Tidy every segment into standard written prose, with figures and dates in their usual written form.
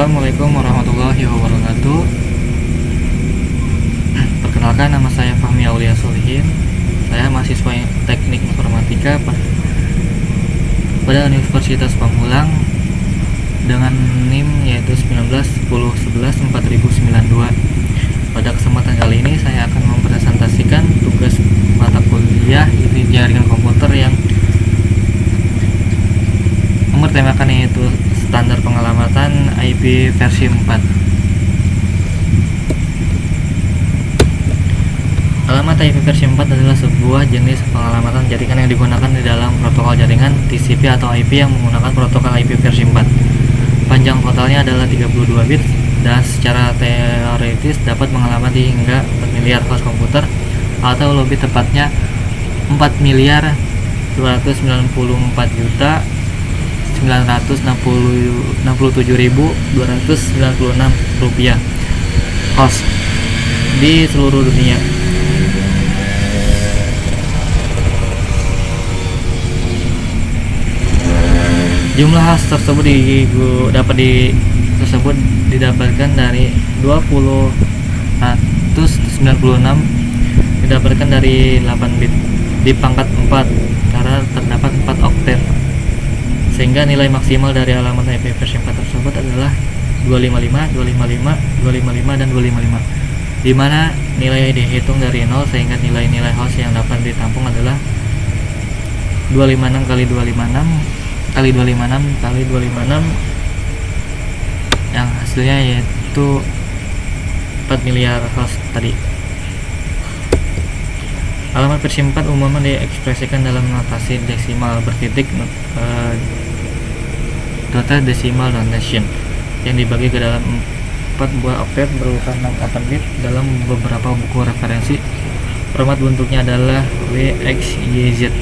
Assalamualaikum warahmatullahi wabarakatuh. Perkenalkan, nama saya Fahmi Aulia Solihin. Saya mahasiswa Teknik Informatika pada Universitas Pamulang dengan NIM yaitu 1910114092. Pada kesempatan kali ini saya akan mempresentasikan tugas mata kuliah jaringan komputer yang bertemakan yaitu standar pengelamatan IP versi 4. Alamat IP versi 4 adalah sebuah jenis pengelamatan jaringan yang digunakan di dalam protokol jaringan TCP atau IP yang menggunakan protokol IP versi 4. Panjang totalnya adalah 32 bit dan secara teoretis dapat mengalamati hingga 4 miliar host komputer atau lebih tepatnya 4.297.296 rupiah host di seluruh dunia. Jumlah host tersebut didapatkan dari 20.196 didapatkan dari 8 bit di pangkat 4 karena terdapat 4 oktet, sehingga nilai maksimal dari alamat IP versi 4 tersebut adalah 255, 255, 255, dan 255, di mana nilai dihitung dari 0 sehingga nilai-nilai host yang dapat ditampung adalah 256 kali 256 kali 256 kali 256 yang hasilnya yaitu 4 miliar host tadi. Alamat versi 4 umumnya diekspresikan dalam notasi desimal bertitik data decimal notation yang dibagi ke dalam 4 buah oktet berukuran 68 bit. Dalam beberapa buku referensi, format bentuknya adalah WXYZ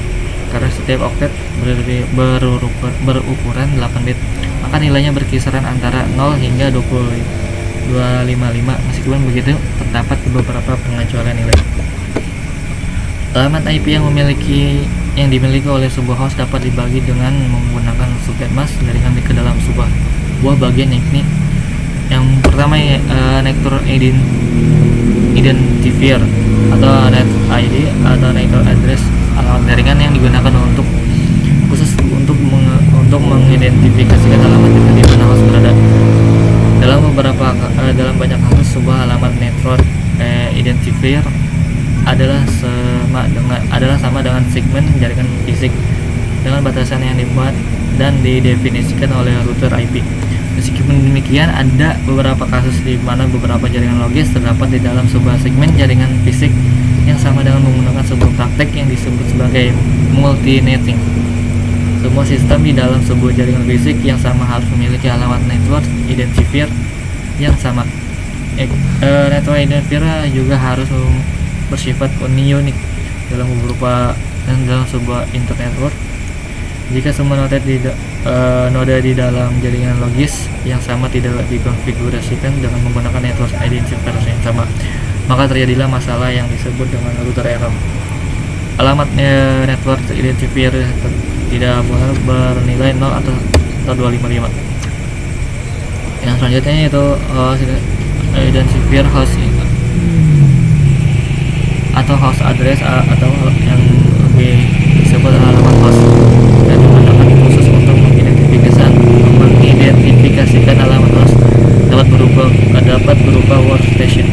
karena setiap oktet berukuran 8 bit, maka nilainya berkisaran antara 0 hingga 255. Meskipun begitu, terdapat beberapa pengecualian nilai. Alamat IP yang dimiliki oleh sebuah host dapat dibagi dengan menggunakan subnet mask jaringan ke dalam sebuah buah bagian, yakni yang pertama network identifier atau net ID atau network address, alamat jaringan yang digunakan khusus untuk mengidentifikasikan alamat di mana host berada. Dalam banyak kasus, sebuah alamat network identifier adalah sama dengan segmen jaringan fisik dengan batasan yang dibuat dan didefinisikan oleh router IP. Meskipun demikian, ada beberapa kasus di mana beberapa jaringan logis terdapat di dalam sebuah segmen jaringan fisik yang sama dengan menggunakan sebuah praktek yang disebut sebagai multi-netting. Semua sistem di dalam sebuah jaringan fisik yang sama harus memiliki alamat network identifier yang sama. Network identifier juga harus bersifat unik dalam sebuah internet network. Jika semua node di dalam jaringan logis yang sama tidak dikonfigurasikan dengan menggunakan network identifier yang sama, maka terjadilah masalah yang disebut dengan router error. Alamat network identifier tidak boleh bernilai 0 atau 255. Yang selanjutnya yaitu identifier host atau host address atau yang lebih disebut alamat host dan digunakan khusus untuk mengidentifikasikan alamat host dapat berupa workstation,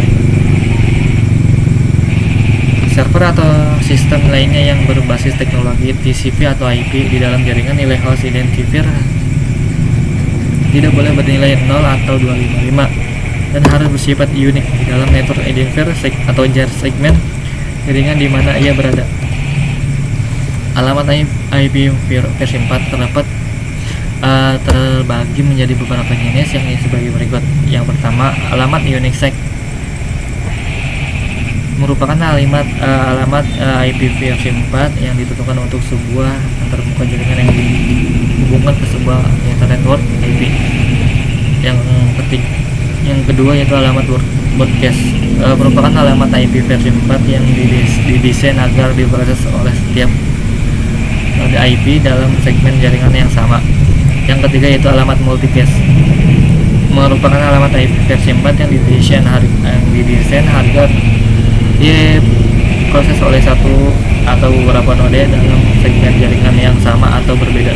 server atau sistem lainnya yang berbasis teknologi TCP atau IP. Di dalam jaringan, nilai host identifier tidak boleh bernilai 0 atau 255 dan harus bersifat unik di dalam network identifier atau segmen jaringan di mana ia berada. Alamat IP versi 4 terbagi menjadi beberapa jenis yang sebagai berikut. Yang pertama, alamat UNIXSEC merupakan alamat IP versi 4 yang ditentukan untuk sebuah antarmuka jaringan yang dihubungkan ke sebuah internet network IP. Yang kedua yaitu alamat broadcast, merupakan alamat IP versi 4 yang didesain agar diproses oleh setiap node IP dalam segmen jaringan yang sama. Yang ketiga yaitu alamat multicast, merupakan alamat IP versi 4 yang didesain agar diproses oleh satu atau beberapa node dalam segmen jaringan yang sama atau berbeda.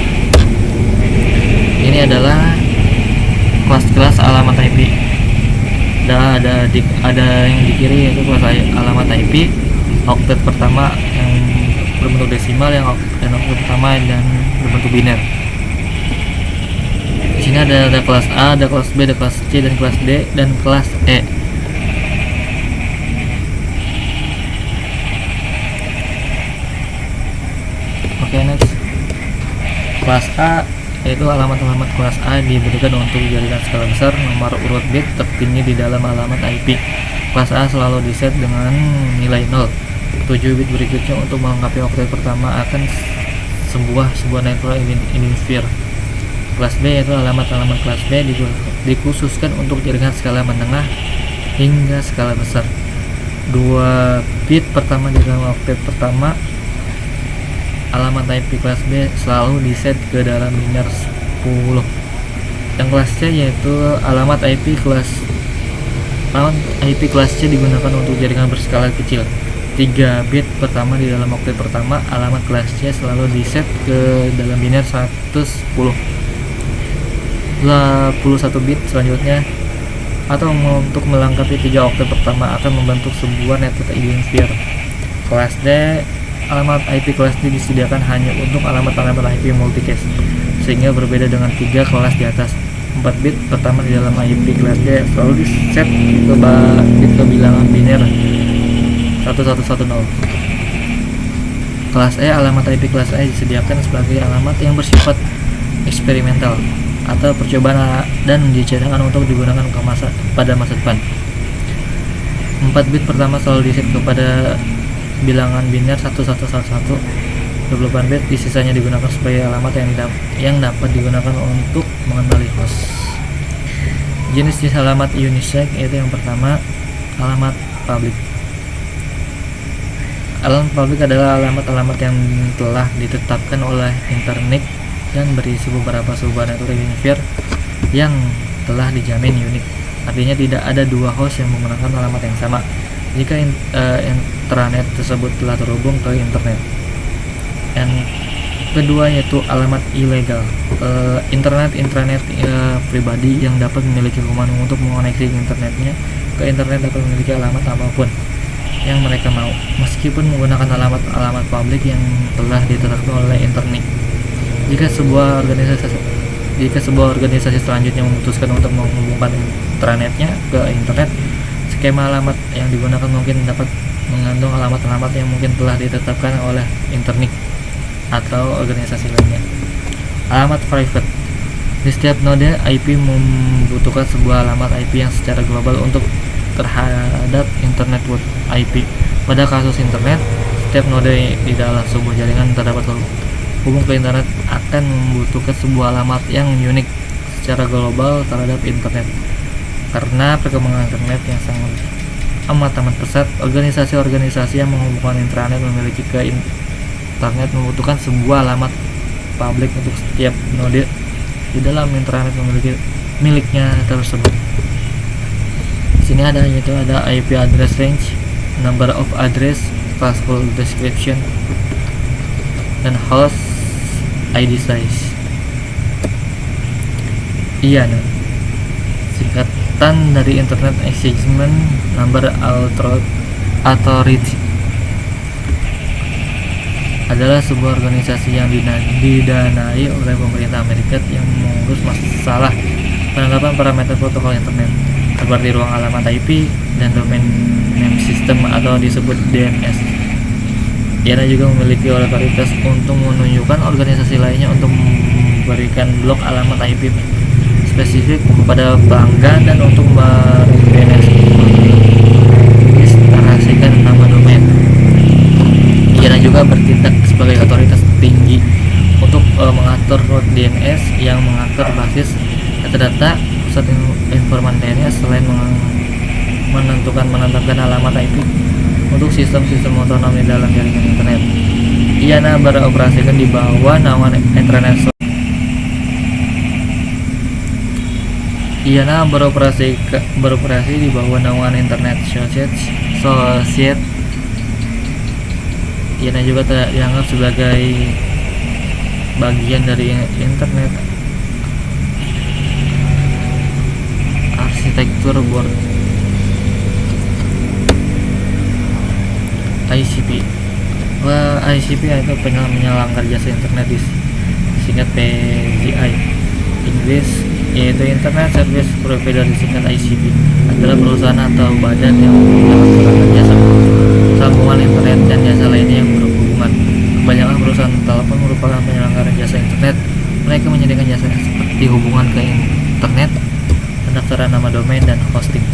Ini adalah kelas-kelas alamat IP. Ada yang di kiri yaitu kelas alamat IP oktet pertama yang berbentuk desimal, yang oktet pertama dan berbentuk biner. Di sini ada kelas A, ada kelas B, ada kelas C, dan kelas D, dan kelas E. Oke, next. Kelas A yaitu alamat-alamat kelas A dibutuhkan untuk jaringan skala besar. Nomor urut bit tertinggi di dalam alamat IP kelas A selalu diset dengan nilai 0. 7 bit berikutnya untuk melengkapi oktet pertama akan sebuah network identifier. Kelas B yaitu alamat-alamat kelas B dikhususkan untuk jaringan skala menengah hingga skala besar. 2 bit pertama di dalam oktet pertama alamat IP kelas B selalu diset ke dalam biner 10. Yang kelas C yaitu alamat IP kelas C digunakan untuk jaringan berskala kecil. 3 bit pertama di dalam oktet pertama alamat kelas C selalu diset ke dalam biner 110. 21 bit selanjutnya atau untuk melengkapi 3 oktet pertama akan membentuk sebuah network identifier. Kelas D alamat IP kelas D disediakan hanya untuk alamat-alamat IP multicast, sehingga berbeda dengan 3 kelas di atas. 4 bit pertama di dalam IP kelas D selalu diset ke bilangan biner 1110. Kelas E alamat IP kelas E disediakan sebagai alamat yang bersifat eksperimental atau percobaan dan dicadangkan untuk digunakan pada masa depan. 4 bit pertama selalu diset kepada bilangan biner 1111. 28 bit sisanya digunakan sebagai alamat yang dapat digunakan untuk mengenali host. Jenis-jenis alamat unisec yaitu yang pertama alamat public. Alamat public adalah alamat-alamat yang telah ditetapkan oleh internet dan berisi beberapa sebuah network identifier yang telah dijamin unik. Artinya tidak ada 2 host yang menggunakan alamat yang sama jika intranet tersebut telah terhubung ke internet. Yang kedua yaitu alamat ilegal. Intranet pribadi yang dapat memiliki kemampuan untuk mengoneksi internetnya ke internet dapat memiliki alamat apapun yang mereka mau, meskipun menggunakan alamat publik yang telah ditetapkan oleh internet. Jika sebuah organisasi selanjutnya memutuskan untuk menghubungkan intranetnya ke internet, skema alamat yang digunakan mungkin dapat mengandung alamat-alamat yang mungkin telah ditetapkan oleh internet atau organisasi lainnya. Alamat private. Di setiap node IP membutuhkan sebuah alamat IP yang secara global untuk terhadap internet network IP. Pada kasus internet, setiap node di dalam sebuah jaringan terdapat hubung ke internet akan membutuhkan sebuah alamat yang unik secara global terhadap internet. Karena perkembangan internet yang sangat amat pesat, organisasi-organisasi yang menghubungkan intranet memiliki ke internet membutuhkan sebuah alamat publik untuk setiap node di dalam intranet memiliki miliknya tersebut. Di sini ada IP address range, number of address, classful description, dan host ID size. IANA singkatan dari Internet Acknowledgement Number Authority adalah sebuah organisasi yang didanai oleh pemerintah Amerika yang mengurus masalah penerapan parameter protokol internet seperti ruang alamat IP dan domain name system atau disebut DNS. IANA juga memiliki otoritas untuk menunjukkan organisasi lainnya untuk memberikan blok alamat IP spesifik kepada pelanggan dan untuk meregistrasikan nama domain. IANA juga bertindak sebagai otoritas tinggi untuk mengatur root DNS yang mengatur basis data pusat informan DNS selain menetapkan alamat IP untuk sistem-sistem otonom di dalam jaringan internet. IANA beroperasikan di bawah naungan Internet IANA beroperasi di bawah naungan Internet Society. IANA juga tidak dianggap sebagai bagian dari Internet Arsitektur Board. ICP itu penyelenggara jasa internet, disingkat PGI Inggris, yaitu Internet Service Provider, disingkat ICP, adalah perusahaan atau badan yang melaksanakan jasa sambungan internet dan jasa lainnya yang berhubungan. Kebanyakan perusahaan telepon merupakan penyelenggara jasa internet. Mereka menyediakan jasa seperti hubungan ke internet, pendaftaran nama domain, dan hosting.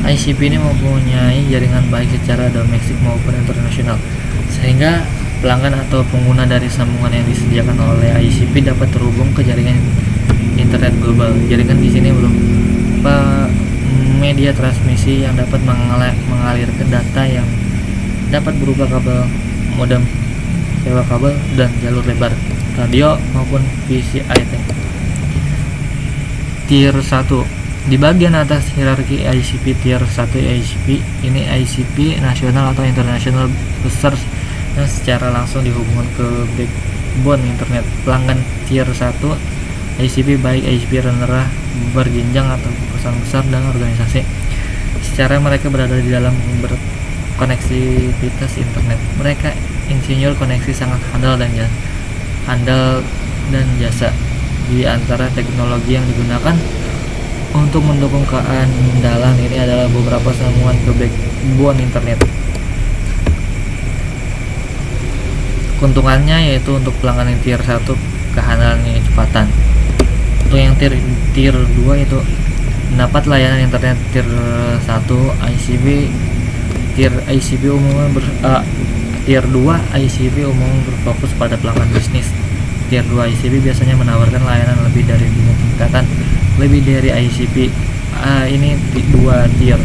ICP ini mempunyai jaringan baik secara domestik maupun internasional, sehingga pelanggan atau pengguna dari sambungan yang disediakan oleh ICP dapat terhubung ke jaringan internet global. Jaringan di sini berupa media transmisi yang dapat mengalirkan data yang dapat berupa kabel modem, sewa kabel, dan jalur lebar, radio maupun VCIT. Tier 1. Di bagian atas hierarki ICP Tier 1 ICP ini ICP nasional atau internasional besar yang secara langsung dihubungkan ke backbone internet. Pelanggan Tier 1 ICP baik ICP rendah, berjenjang, atau perusahaan besar dan organisasi. Secara mereka berada di dalam berkoneksivitas internet. Mereka insinyur koneksi sangat handal dan jasa. Di antara teknologi yang digunakan untuk mendukung keandalan ini adalah beberapa sambungan ke backbone internet. Keuntungannya yaitu untuk pelanggan yang Tier 1 kehandalannya kecepatan. Untuk yang tier 2 itu mendapat layanan internet Tier 1 ICP. Tier 2 ICP umumnya berfokus pada pelanggan bisnis. Tier 2 ICP biasanya menawarkan layanan lebih dari tingkatan lebih dari ICP. Ini 2 tier.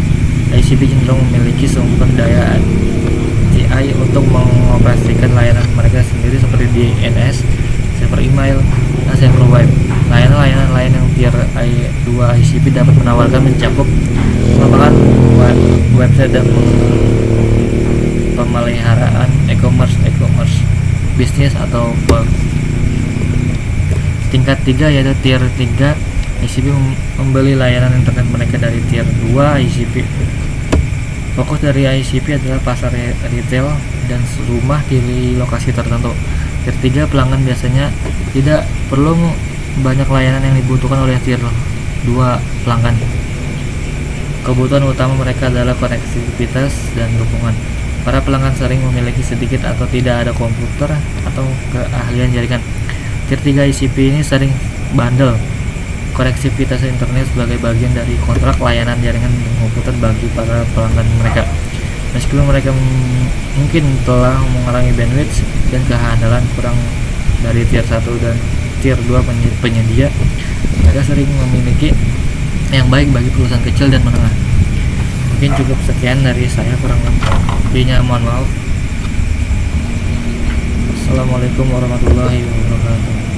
ICP cenderung memiliki sumber daya TI untuk mengoperasikan layanan mereka sendiri seperti DNS, server email, dan server web. Layanan-layanan lain yang tier 2 ICP dapat menawarkan mencakup pengembangan website dan pemeliharaan e-commerce bisnis atau web. Tingkat 3 yaitu tier 3 ICP membeli layanan internet mereka dari Tier 2 ICP. Fokus dari ICP adalah pasar retail dan rumah di lokasi tertentu. Tier 3 pelanggan biasanya tidak perlu banyak layanan yang dibutuhkan oleh Tier 2 pelanggan. Kebutuhan utama mereka adalah konektivitas dan dukungan. Para pelanggan sering memiliki sedikit atau tidak ada komputer atau keahlian jaringan. Tier 3 ICP ini sering bundle konektivitas internet sebagai bagian dari kontrak layanan jaringan komputer bagi para pelanggan mereka. Meskipun mereka mungkin telah mengurangi bandwidth dan kehandalan kurang dari Tier 1 dan Tier 2 penyedia, mereka sering memiliki yang baik bagi perusahaan kecil dan menengah. Mungkin cukup sekian dari saya, kurang lebihnya mohon maaf. Assalamualaikum warahmatullahi wabarakatuh.